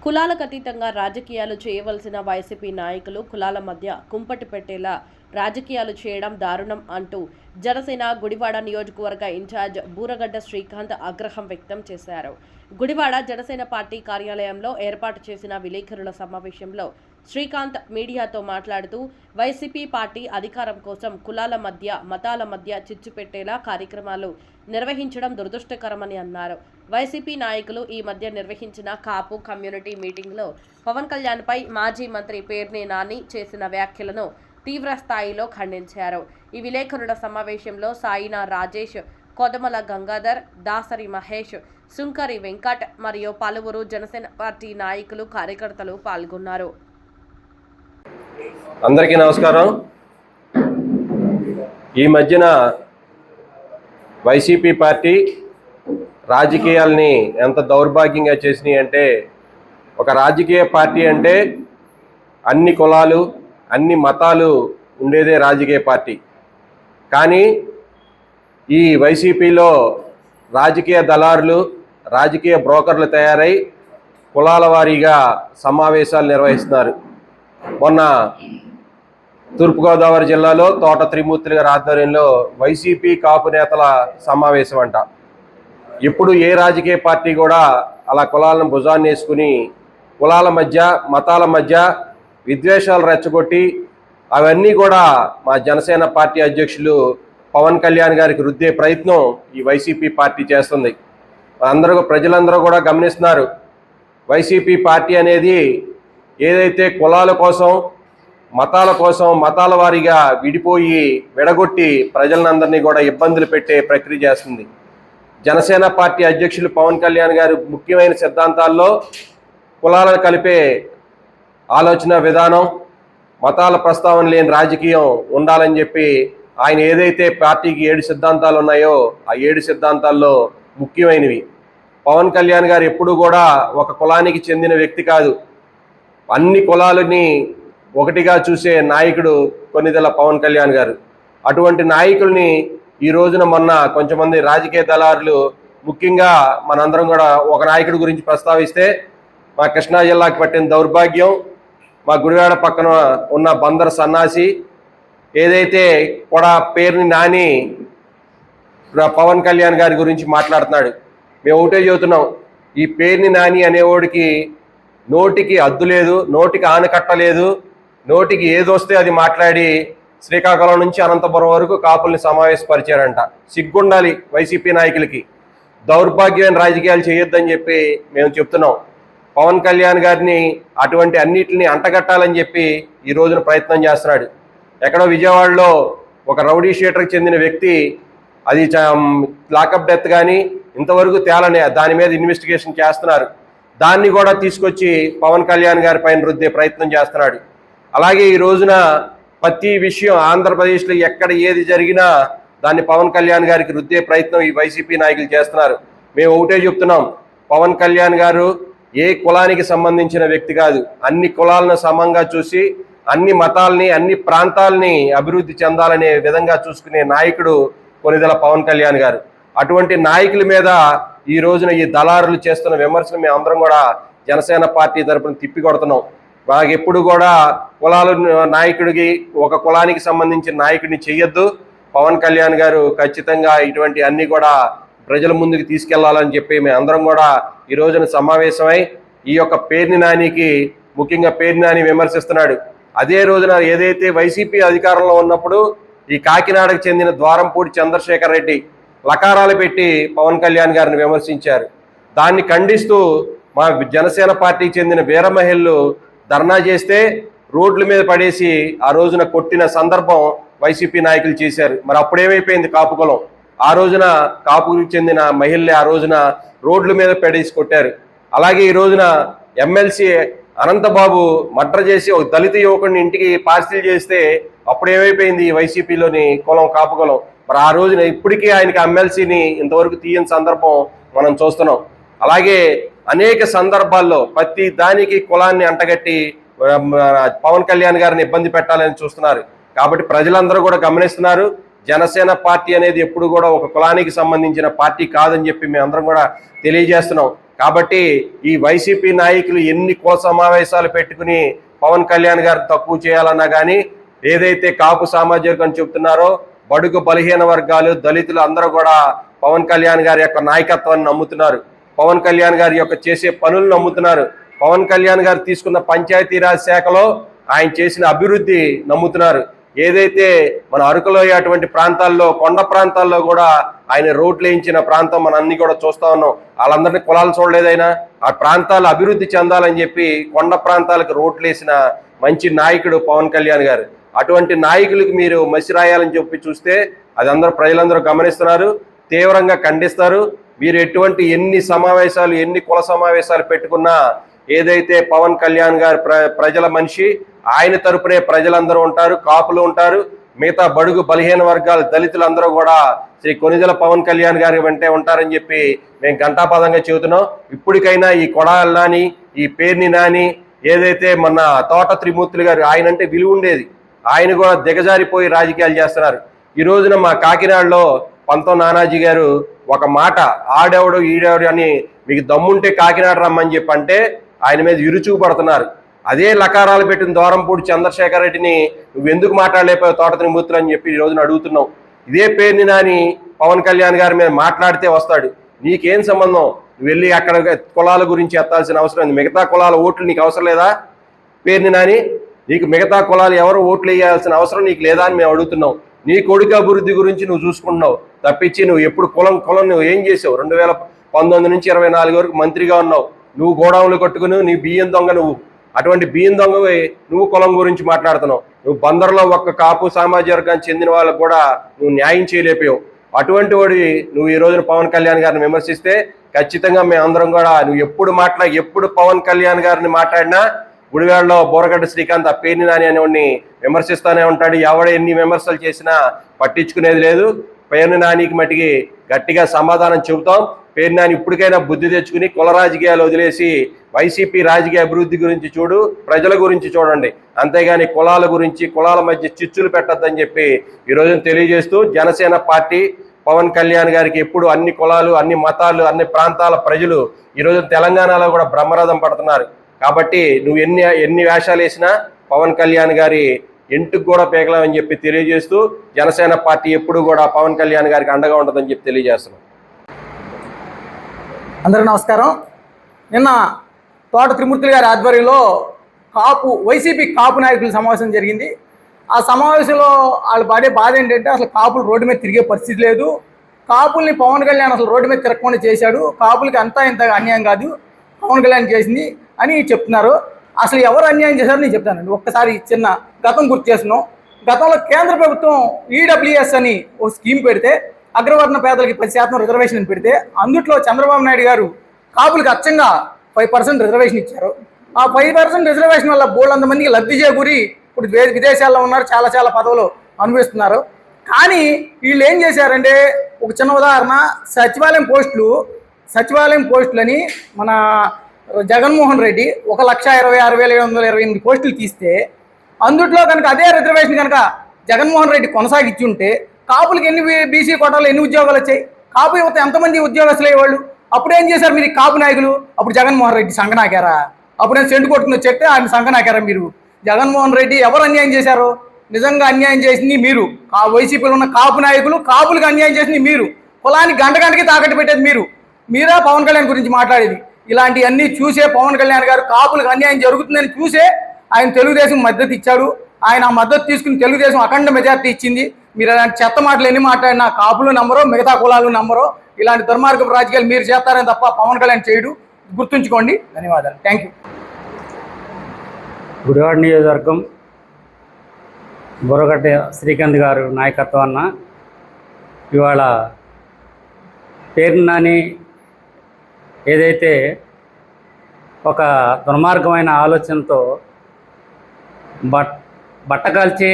కులాలకు అతీతంగా రాజకీయాలు చేయవలసిన వైసీపీ నాయకులు కులాల మధ్య కుంపటి పెట్టేలా రాజకీయాలు చేయడం దారుణం అంటూ జనసేన గుడివాడ నియోజకవర్గ ఇన్ఛార్జ్ బూరగడ్డ శ్రీకాంత్ ఆగ్రహం వ్యక్తం చేశారు. గుడివాడ జనసేన పార్టీ కార్యాలయంలో ఏర్పాటు చేసిన విలేకరుల సమావేశంలో శ్రీకాంత్ మీడియాతో మాట్లాడుతూ వైసీపీ పార్టీ అధికారం కోసం కులాల మధ్య మతాల మధ్య చిచ్చు పెట్టేలా కార్యక్రమాలు నిర్వహించడం దురదృష్టకరమని అన్నారు. వైసీపీ నాయకులు ఈ మధ్య నిర్వహించిన కాపు కమ్యూనిటీ మీటింగ్లో పవన్ కళ్యాణ్ పై మాజీ మంత్రి పేర్ని నాని చేసిన వ్యాఖ్యలను తీవ్ర స్థాయిలో ఖండించారు. ఈ విలేకరుల సమావేశంలో సాయినా రాజేష్, కొదమల గంగాధర్, దాసరి మహేష్, సుంకరి వెంకట్ మరియు పలువురు జనసేన పార్టీ నాయకులు కార్యకర్తలు పాల్గొన్నారు. అందరికీ నమస్కారం. ఈ మధ్యన వైసీపీ పార్టీ రాజకీయాల్ని ఎంత దౌర్భాగ్యంగా చేసినాయి అంటే, ఒక రాజకీయ పార్టీ అంటే అన్ని కులాలు అన్ని మతాలు ఉండేదే రాజకీయ పార్టీ. కానీ ఈ వైసీపీలో రాజకీయ దళారులు రాజకీయ బ్రోకర్లు తయారై కులాల వారీగా సమావేశాలు నిర్వహిస్తున్నారు. మొన్న తూర్పుగోదావరి జిల్లాలో తోట త్రిమూర్తుల గారి ఆధ్వర్యంలో వైసీపీ కాపు నేతల సమావేశం అంట. ఇప్పుడు ఏ రాజకీయ పార్టీ కూడా అలా కులాలను భుజాన్ని వేసుకుని కులాల మధ్య మతాల మధ్య విద్వేషాలు రెచ్చగొట్టి అవన్నీ కూడా మా జనసేన పార్టీ అధ్యక్షులు పవన్ కళ్యాణ్ గారికి రుద్దే ప్రయత్నం ఈ వైసీపీ పార్టీ చేస్తుంది. ప్రజలందరూ కూడా గమనిస్తున్నారు. వైసీపీ పార్టీ అనేది ఏదైతే కులాల కోసం మతాల కోసం మతాల వారీగా విడిపోయి విడగొట్టి ప్రజలందరినీ కూడా ఇబ్బందులు పెట్టే ప్రక్రియ చేస్తుంది. జనసేన పార్టీ అధ్యక్షులు పవన్ కళ్యాణ్ గారు ముఖ్యమైన సిద్ధాంతాల్లో కులాలను కలిపే ఆలోచన విధానం, మతాల ప్రస్తావన లేని రాజకీయం ఉండాలని చెప్పి ఆయన ఏదైతే పార్టీకి 7 సిద్ధాంతాలు ఉన్నాయో ఆ 7 సిద్ధాంతాల్లో ముఖ్యమైనవి. పవన్ కళ్యాణ్ గారు ఎప్పుడు కూడా ఒక కులానికి చెందిన వ్యక్తి కాదు. అన్ని కులాలని ఒకటిగా చూసే నాయకుడు కొన్నిదెల పవన్ కళ్యాణ్ గారు. అటువంటి నాయకుల్ని ఈ రోజున మొన్న కొంచెంమంది రాజకీయ దళారులు, ముఖ్యంగా మనందరం కూడా ఒక నాయకుడి గురించి ప్రస్తావిస్తే మా కృష్ణా జిల్లాకి పట్టిన దౌర్భాగ్యం, మా గుడివాడ పక్కన ఉన్న బందర్ సన్నాసి ఏదైతే కూడా పేరుని నాని పవన్ కళ్యాణ్ గారి గురించి మాట్లాడుతున్నాడు. మేము ఒకటే చెబుతున్నాం, ఈ పేరుని నాని అనేవాడికి నోటికి అద్దు లేదు, నోటికి ఆనకట్టలేదు, నోటికి ఏదొస్తే అది మాట్లాడి శ్రీకాకుళం నుంచి అనంతపురం వరకు కాపుల్ని సమావేశపరిచారంట. సిగ్గుండాలి వైసీపీ నాయకులకి. దౌర్భాగ్యమైన రాజకీయాలు చేయొద్దని చెప్పి మేము చెప్తున్నాం. పవన్ కళ్యాణ్ గారిని అటువంటి అన్నిటిని అంటగట్టాలని చెప్పి ఈ రోజున ప్రయత్నం చేస్తున్నాడు. ఎక్కడో విజయవాడలో ఒక రౌడీ షీటర్కి చెందిన వ్యక్తి, అది లాకప్ డెత్ కానీ ఇంతవరకు తేలని, దాని మీద ఇన్వెస్టిగేషన్ చేస్తున్నారు. దాన్ని కూడా తీసుకొచ్చి పవన్ కళ్యాణ్ గారి పైన రుద్దే ప్రయత్నం చేస్తున్నాడు. అలాగే ఈ రోజున ప్రతి విషయం ఆంధ్రప్రదేశ్లో ఎక్కడ ఏది జరిగినా దాన్ని పవన్ కళ్యాణ్ గారికి రుద్దే ప్రయత్నం ఈ వైసీపీ నాయకులు చేస్తున్నారు. మేము ఒకటే చెప్తున్నాం, పవన్ కళ్యాణ్ గారు ఏ కులానికి సంబంధించిన వ్యక్తి కాదు. అన్ని కులాలను సమంగా చూసి అన్ని మతాల్ని అన్ని ప్రాంతాలని అభివృద్ధి చెందాలనే విధంగా చూసుకునే నాయకుడు కొనిదెల పవన్ కళ్యాణ్ గారు. అటువంటి నాయకుల మీద ఈ రోజున ఈ దళారులు చేస్తున్న విమర్శలు మేము అందరం కూడా జనసేన పార్టీ తరపున తిప్పికొడుతున్నాం. మాకు ఎప్పుడు కూడా కులాల నాయకుడికి ఒక కులానికి సంబంధించిన నాయకుడిని చెయ్యొద్దు. పవన్ కళ్యాణ్ గారు ఖచ్చితంగా ఇటువంటి అన్ని కూడా ప్రజల ముందుకు తీసుకెళ్లాలని చెప్పి మేము అందరం కూడా ఈ రోజున సమావేశమై ఈ యొక్క పేర్ని నానికి, ముఖ్యంగా పేర్ని నాని విమర్శిస్తున్నాడు. అదే రోజున ఏదైతే వైసీపీ అధికారంలో ఉన్నప్పుడు ఈ కాకినాడకు చెందిన ద్వారంపూడి చంద్రశేఖర్ రెడ్డి లకారాలు పెట్టి పవన్ కళ్యాణ్ గారిని విమర్శించారు. దాన్ని ఖండిస్తూ మా జనసేన పార్టీకి చెందిన వీర మహిళలు ధర్నా చేస్తే రోడ్ల మీద పడేసి ఆ రోజున కొట్టిన సందర్భం వైసీపీ నాయకులు చేశారు. మరి అప్పుడేమైపోయింది కాపు కులం? ఆ రోజున కాపుకి చెందిన మహిళలే ఆ రోజున రోడ్ల మీద పడేసి కొట్టారు. అలాగే ఈ రోజున ఎమ్మెల్సీ అనంతబాబు మర్డర్ చేసి ఒక దళిత యువకుడిని ఇంటికి పార్సిల్ చేస్తే అప్పుడేమైపోయింది ఈ వైసీపీలోని కులం కాపు కులం? మరి ఆ రోజున ఇప్పటికీ ఆయనకి ఎమ్మెల్సీని ఇంతవరకు తీయని సందర్భం మనం చూస్తున్నాం. అలాగే అనేక సందర్భాల్లో ప్రతి దానికి కులాన్ని అంటగట్టి పవన్ కళ్యాణ్ గారిని ఇబ్బంది పెట్టాలని చూస్తున్నారు. కాబట్టి ప్రజలందరూ కూడా గమనిస్తున్నారు. జనసేన పార్టీ అనేది ఎప్పుడు కూడా ఒక కులానికి సంబంధించిన పార్టీ కాదని చెప్పి మేము అందరం కూడా తెలియజేస్తున్నాం. కాబట్టి ఈ వైసీపీ నాయకులు ఎన్ని కుల సమావేశాలు పెట్టుకుని పవన్ కళ్యాణ్ గారు తక్కువ చేయాలన్నా కానీ, ఏదైతే కాపు సామాజికం చెప్తున్నారో బడుగు బలహీన వర్గాలు దళితులు అందరూ కూడా పవన్ కళ్యాణ్ గారి యొక్క నాయకత్వాన్ని నమ్ముతున్నారు. పవన్ కళ్యాణ్ గారి యొక్క చేసే పనులు నమ్ముతున్నారు. పవన్ కళ్యాణ్ గారు తీసుకున్న పంచాయతీరాజ్ శాఖలో ఆయన చేసిన అభివృద్ధి నమ్ముతున్నారు. ఏదైతే మన అరకులోయ అటువంటి ప్రాంతాల్లో కొండ ప్రాంతాల్లో కూడా ఆయన రోడ్లు వేయించిన ప్రాంతం మనం అన్ని కూడా చూస్తా ఉన్నాం. వాళ్ళందరినీ కులాలు చూడలేదైనా ఆ ప్రాంతాలు అభివృద్ధి చెందాలని చెప్పి కొండ ప్రాంతాలకు రోడ్లు వేసిన మంచి నాయకుడు పవన్ కళ్యాణ్ గారు. అటువంటి నాయకులకు మీరు మసి రాయాలని చెప్పి చూస్తే అది అందరూ ప్రజలందరూ గమనిస్తున్నారు, తీవ్రంగా ఖండిస్తారు. మీరు ఎటువంటి ఎన్ని సమావేశాలు ఎన్ని కుల సమావేశాలు పెట్టుకున్నా ఏదైతే పవన్ కళ్యాణ్ గారు ప్రజల మనిషి, ఆయన తరపునే ప్రజలందరూ ఉంటారు, కాపులు ఉంటారు, మిగతా బడుగు బలహీన వర్గాలు దళితులందరూ కూడా శ్రీ కొనిదెల పవన్ కళ్యాణ్ గారి వెంటే ఉంటారని చెప్పి మేము ఘంటాపదంగా చెబుతున్నాం. ఇప్పటికైనా ఈ కొడాలి నాని, ఈ పేర్ని నాని, ఏదైతే మన తోట త్రిమూర్తులు గారు ఆయన అంటే విలువ ఉండేది, ఆయన కూడా దిగజారిపోయి రాజకీయాలు చేస్తున్నారు. ఈ రోజున మా కాకినాడలో పంతం నానాజీ గారు ఒక మాట, ఆడెవడు ఈడెవడు అని మీకు దమ్ముంటే కాకినాడ రమ్మని చెప్పి అంటే ఆయన మీద విరుచుకుపడుతున్నారు. అదే లకారాలు పెట్టిన దూరంపూడి చంద్రశేఖర్ రెడ్డిని నువ్వు ఎందుకు మాట్లాడలేకపోయావు తోట త్రిమూర్తులు అని చెప్పి ఈ రోజున అడుగుతున్నావు. ఇదే పేరుని నాని పవన్ కళ్యాణ్ గారి మీద మాట్లాడితే వస్తాడు. నీకేం సంబంధం? నువ్వు వెళ్ళి అక్కడ కులాల గురించి ఎత్తాల్సిన అవసరం ఉంది. మిగతా కులాల ఓట్లు నీకు అవసరం లేదా? పేరుని నాని, నీకు మిగతా కులాలు ఎవరు ఓట్లు వేయాల్సిన అవసరం నీకు లేదా అని మేము అడుగుతున్నాం. నీ కొడుకు అభివృద్ధి గురించి నువ్వు చూసుకుంటున్నావు తప్పించి నువ్వు ఎప్పుడు కులం నువ్వు ఏం చేసావు? 2019 నుంచి 24 వరకు మంత్రిగా ఉన్నావు. నువ్వు గోడౌన్లు కట్టుకుని నీ బియ్యం దొంగ, నువ్వు అటువంటి బియ్యం దొంగవి నువ్వు కులం గురించి మాట్లాడుతున్నావు. నువ్వు బందర్లో ఒక్క కాపు సామాజిక వర్గానికి చెందిన వాళ్ళకు కూడా నువ్వు న్యాయం చేయలేకపోయావు. అటువంటి వాడి నువ్వు ఈ రోజున పవన్ కళ్యాణ్ గారిని విమర్శిస్తే ఖచ్చితంగా మేమందరం కూడా నువ్వు ఎప్పుడు పవన్ కళ్యాణ్ గారిని మాట్లాడినా గుడివాడలో బోరగడ్డ శ్రీకాంత్ ఆ పేర్ని నాని అనేవాడిని విమర్శిస్తూనే ఉంటాడు. ఎవడ ఎన్ని విమర్శలు చేసినా పట్టించుకునేది లేదు. పేర్ని నానికి మట్టికి గట్టిగా సమాధానం చెబుతాం. పేర్ని నాని ఇప్పటికైనా బుద్ధి తెచ్చుకుని కుల రాజకీయాలు వదిలేసి వైసీపీ రాజకీయ అభివృద్ధి గురించి చూడు, ప్రజల గురించి చూడండి, అంతేగాని కులాల గురించి కులాల మధ్య చిచ్చులు పెట్టద్దని చెప్పి ఈరోజు తెలియజేస్తూ, జనసేన పార్టీ పవన్ కళ్యాణ్ గారికి ఎప్పుడు అన్ని కులాలు అన్ని మతాలు అన్ని ప్రాంతాల ప్రజలు ఈరోజు తెలంగాణలో కూడా బ్రహ్మరథం పడుతున్నారు. కాబట్టి నువ్వు ఎన్ని వేషాలు వేసినా పవన్ కళ్యాణ్ గారి ఇంటికి కూడా పేగలమని చెప్పి తెలియజేస్తూ, జనసేన పార్టీ ఎప్పుడు కూడా పవన్ కళ్యాణ్ గారికి అండగా ఉంటుందని చెప్పి తెలియజేస్తున్నాం. అందరికీ నమస్కారం. నిన్న తోట త్రిమూర్తులు గారి ఆధ్వర్యంలో వైసీపీ కాపు నాయకుల సమావేశం జరిగింది. ఆ సమావేశంలో వాళ్ళు పడే బాధ ఏంటంటే అసలు కాపులు రోడ్డు మీద తిరిగే పరిస్థితి లేదు. కాపుల్ని పవన్ కళ్యాణ్ అసలు రోడ్డు మీద తిరగకుండా చేశాడు. కాపులకి అంతా ఇంత అన్యాయం కాదు పవన్ కళ్యాణ్ చేసింది అని చెప్తున్నారు. అసలు ఎవరు అన్యాయం చేశారో నేను చెప్తానండి. ఒక్కసారి చిన్న గతం గుర్తు చేస్తున్నాం. గతంలో కేంద్ర ప్రభుత్వం ఈడబ్ల్యూఎస్ అని ఓ స్కీమ్ పెడితే అగ్రవర్ణ పేదలకి 10% రిజర్వేషన్ పెడితే అందుట్లో చంద్రబాబు నాయుడు గారు కాపులకి అచ్చంగా 5% రిజర్వేషన్ ఇచ్చారు. ఆ 5% రిజర్వేషన్ వల్ల బోల్డంత మందికి లబ్ధి చేకూరి ఇప్పుడు విదేశాల్లో ఉన్నారు, చాలా పదవులు అనుభవిస్తున్నారు. కానీ వీళ్ళు ఏం చేశారంటే, ఒక చిన్న ఉదాహరణ, సచివాలయం పోస్టులని మన జగన్మోహన్ రెడ్డి 1,26,728 పోస్టులు తీస్తే అందుట్లో కనుక అదే రిజర్వేషన్ కనుక జగన్మోహన్ రెడ్డి కొనసాగించి ఉంటే కాపులకి ఎన్ని బీసీ కోటాలు ఎన్ని ఉద్యోగాలు వచ్చాయి? కాపు యువత ఎంతమంది ఉద్యోగస్తులు అయ్యేవాళ్ళు? అప్పుడు ఏం చేశారు మీరు కాపు నాయకులు? అప్పుడు జగన్మోహన్ రెడ్డి సంగనాకారా? అప్పుడు నేను సెంటు కొట్టుకుని చెప్తే ఆయన సంగనాకారా? మీరు జగన్మోహన్ రెడ్డి ఎవరు అన్యాయం చేశారు? నిజంగా అన్యాయం చేసింది మీరు. వైసీపీలో ఉన్న కాపు నాయకులు, కాపులకు అన్యాయం చేసింది మీరు. కులాన్ని గంటకి తాకట్టు పెట్టేది మీరా పవన్ కళ్యాణ్ గురించి మాట్లాడేది? ఇలాంటివన్నీ చూసే పవన్ కళ్యాణ్ గారు కాపులకు అన్యాయం జరుగుతుందని చూసే ఆయన తెలుగుదేశం మద్దతు ఇచ్చాడు. ఆయన ఆ మద్దతు తీసుకుని తెలుగుదేశం అఖండ మెజార్టీ ఇచ్చింది. మీరు అలాంటి చెత్త మాటలు ఎన్ని మాట్లాడినా కాపులు నమ్మరో, మిగతా కులాలు నమ్మరో. ఇలాంటి దుర్మార్గపు రాజకీయాలు మీరు చేస్తారని తప్ప పవన్ కళ్యాణ్ చేయడు. గుర్తుంచుకోండి. ధన్యవాదాలు. Thank you. గుడివాడ నియోజకవర్గం బోరగడ్డ శ్రీకాంత్ గారు నాయకత్వాన్న ఇవాళ పేర్ని నాని ఏదైతే ఒక దుర్మార్గమైన ఆలోచనతో బట్టకాల్చి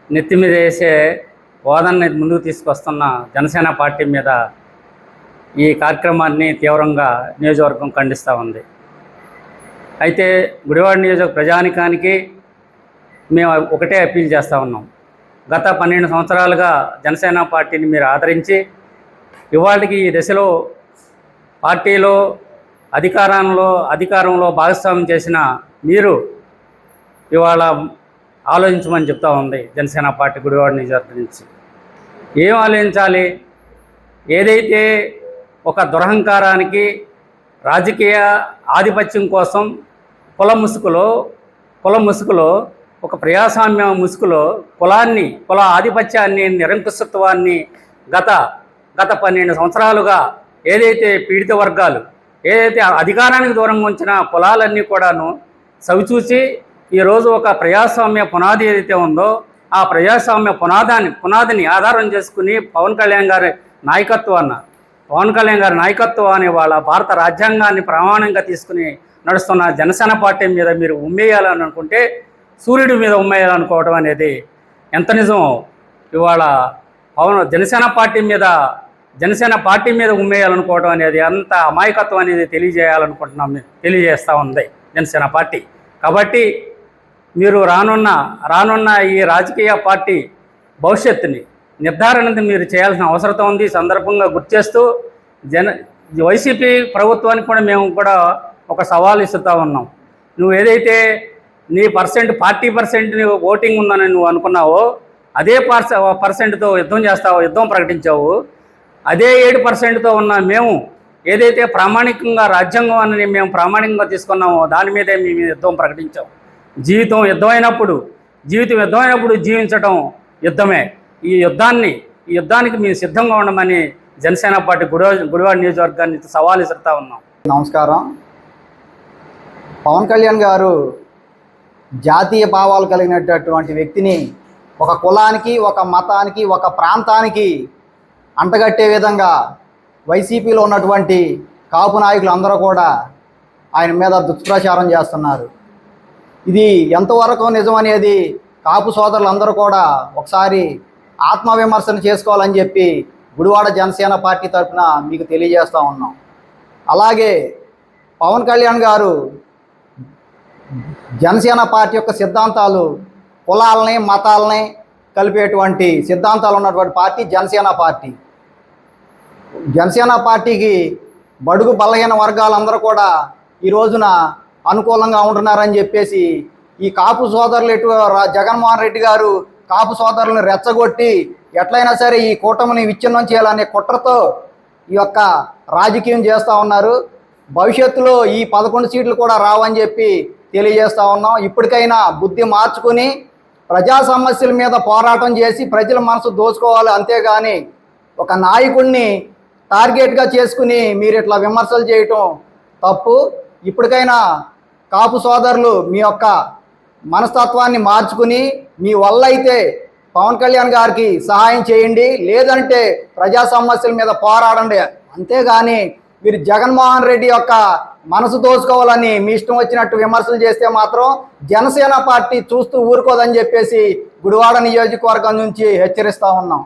నెత్తి మీద వేసే వాదనని ముందుకు తీసుకొస్తున్న జనసేన పార్టీ మీద ఈ కార్యక్రమాన్ని తీవ్రంగా నియోజకవర్గం ఖండిస్తూ ఉంది. అయితే గుడివాడ నియోజక ప్రజానికానికి మేము ఒకటే అప్పీల్ చేస్తూ ఉన్నాం. గత 12 సంవత్సరాలుగా జనసేన పార్టీని మీరు ఆదరించి ఇవాళకి ఈ దశలో పార్టీలో అధికారంలో భాగస్వామ్యం చేసిన మీరు ఇవాళ ఆలోచించమని చెప్తా ఉంది జనసేన పార్టీ గుడివాడ నియోజకవర్గం నుంచి. ఏం ఆలోచించాలి? ఏదైతే ఒక దురహంకారానికి, రాజకీయ ఆధిపత్యం కోసం కుల ముసుగులో ఒక ప్రజాస్వామ్య ముసుగులో కుల ఆధిపత్యాన్ని, నిరంకుశత్వాన్ని గత 12 సంవత్సరాలుగా ఏదైతే పీడిత వర్గాలు, ఏదైతే అధికారానికి దూరంగా ఉంచిన కులాలన్నీ కూడాను సవిచూసి ఈరోజు ఒక ప్రజాస్వామ్య పునాది ఏదైతే ఉందో ఆ ప్రజాస్వామ్య పునాదిని ఆధారం చేసుకుని పవన్ కళ్యాణ్ గారి నాయకత్వాన్ని వాళ్ళ భారత రాజ్యాంగాన్ని ప్రమాణంగా తీసుకుని నడుస్తున్న జనసేన పార్టీ మీద మీరు ఉమ్మేయాలని అనుకుంటే సూర్యుడి మీద ఉమ్మేయాలనుకోవడం అనేది ఎంత నిజమో ఇవాళ జనసేన పార్టీ మీద ఉమ్మేయాలనుకోవడం అనేది అంత అమాయకత్వం అనేది తెలియజేస్తూ ఉంది జనసేన పార్టీ. కాబట్టి మీరు రానున్న ఈ రాజకీయ పార్టీ భవిష్యత్తుని నిర్ధారణని మీరు చేయాల్సిన అవసరం ఉంది. ఈ సందర్భంగా గుర్తు చేస్తూ వైసీపీ ప్రభుత్వానికి కూడా మేము కూడా ఒక సవాల్ ఇస్తూ ఉన్నాం. నువ్వు ఏదైతే నీ 40% ఓటింగ్ ఉందని నువ్వు అనుకున్నావో అదే పర్సెంట్తో యుద్ధం ప్రకటించావు. అదే 7%తో ఉన్న మేము ఏదైతే ప్రామాణికంగా రాజ్యాంగం అని మేము ప్రామాణికంగా తీసుకున్నామో దాని మీదే మేము యుద్ధం ప్రకటించాం. జీవితం యుద్ధమైనప్పుడు జీవించడం యుద్ధమే. ఈ యుద్ధానికి మేము సిద్ధంగా ఉండమని జనసేన పార్టీ గుడివాడ నియోజకవర్గాన్ని సవాల్ ఇస్తూ ఉన్నాం. నమస్కారం. పవన్ కళ్యాణ్ గారు జాతీయ భావాలు కలిగినటువంటి వ్యక్తిని ఒక కులానికి, ఒక మతానికి, ఒక ప్రాంతానికి అంటగట్టే విధంగా వైసీపీలో ఉన్నటువంటి కాపు నాయకులు అందరూ కూడా ఆయన మీద దుష్ప్రచారం చేస్తున్నారు. ఇది ఎంతవరకు నిజం అనేది కాపు సోదరులందరూ కూడా ఒకసారి ఆత్మవిమర్శన చేసుకోవాలని చెప్పి గుడివాడ జనసేన పార్టీ తరఫున మీకు తెలియజేస్తూ ఉన్నాం. అలాగే పవన్ కళ్యాణ్ గారు జనసేన పార్టీ యొక్క సిద్ధాంతాలు కులాలని, మతాలని కలిపేటువంటి సిద్ధాంతాలు ఉన్నటువంటి పార్టీ జనసేన పార్టీకి బడుగు బలహీన వర్గాలందరూ కూడా ఈ రోజున అనుకూలంగా ఉంటున్నారని చెప్పేసి ఈ కాపు సోదరులు జగన్మోహన్ రెడ్డి గారు కాపు సోదరులను రెచ్చగొట్టి ఎట్లయినా సరే ఈ కూటమిని విచ్ఛిన్నం చేయాలనే కుట్రతో ఈ యొక్క రాజకీయం చేస్తూ ఉన్నారు. భవిష్యత్తులో ఈ 11 సీట్లు కూడా రావని చెప్పి తెలియజేస్తూ ఉన్నాం. ఇప్పటికైనా బుద్ధి మార్చుకుని ప్రజా సమస్యల మీద పోరాటం చేసి ప్రజల మనసు దోచుకోవాలి. అంతేగాని ఒక నాయకుడిని టార్గెట్గా చేసుకుని మీరు ఇట్లా విమర్శలు చేయటం తప్పు. ఇప్పటికైనా కాపు సోదరులు మీ యొక్క మనస్తత్వాన్ని మార్చుకుని మీ వల్ల అయితే పవన్ కళ్యాణ్ గారికి సహాయం చేయండి, లేదంటే ప్రజా సమస్యల మీద పోరాడండి. అంతేగాని మీరు జగన్మోహన్ రెడ్డి యొక్క మనసు దోచుకోవాలని మీ ఇష్టం వచ్చినట్టు విమర్శలు చేస్తే మాత్రం జనసేన పార్టీ చూస్తూ ఊరుకోదని చెప్పేసి గుడివాడ నియోజకవర్గం నుంచి హెచ్చరిస్తూ ఉన్నాం.